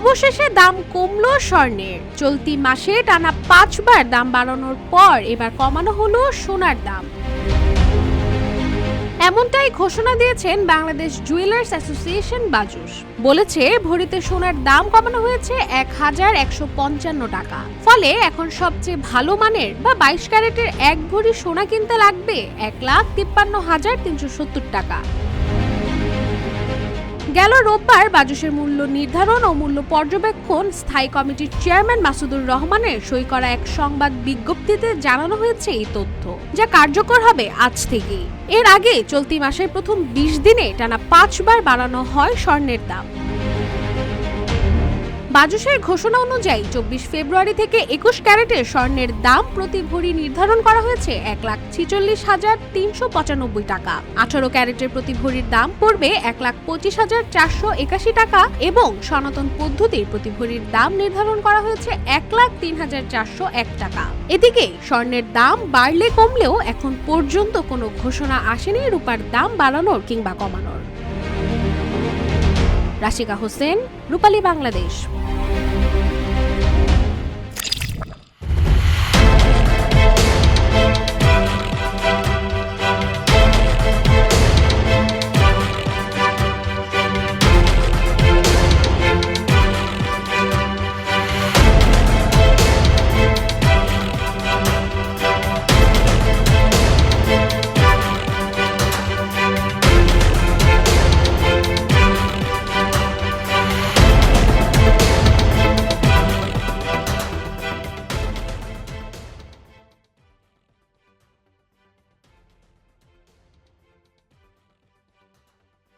অবশেষে দাম কমলো স্বর্ণের। চলতি মাসে টানা 5 বার দাম বাড়ানোর পর এবার কমানো হলো সোনার দাম। এমনটাই ঘোষণা দিয়েছেন বাংলাদেশ জুয়েলার্স অ্যাসোসিয়েশন বাজুস। বলেছে, ভরিতে সোনার দাম কমানো হয়েছে 1155 টাকা। ফলে এখন সবচেয়ে ভালো মানের বা 22 ক্যারেটের 1 ভরি সোনা কিনতে লাগবে 1,53,370 টাকা। গেল রোববার বাজুসের মূল্য নির্ধারণ ও মূল্য পর্যবেক্ষণ স্থায়ী কমিটির চেয়ারম্যান মাসুদুর রহমানের সই করা এক সংবাদ বিজ্ঞপ্তিতে জানানো হয়েছে এই তথ্য, যা কার্যকর হবে আজ থেকেই। এর আগে চলতি মাসের প্রথম 20 দিনে টানা 5 বার বাড়ানো হয় স্বর্ণের দাম। বাজুসের ঘোষণা অনুযায়ী 24 ফেব্রুয়ারি থেকে 21 ক্যারেটের স্বর্ণের দাম প্রতি ভরি নির্ধারণ করা হয়েছে 1,46,395 টাকা। 18 ক্যারেটের প্রতি ভরির দাম পড়বে 1,25,481 টাকা এবং সনাতন পদ্ধতির প্রতি ভরির দাম নির্ধারণ করা হয়েছে 1,03,401 টাকা। এদিকে স্বর্ণের দাম বাড়লে কমলেও এখন পর্যন্ত কোনো ঘোষণা আসেনি রূপার দাম বাড়ানোর কিংবা কমানোর। রাশিকা হোসেন, রূপালী বাংলাদেশ।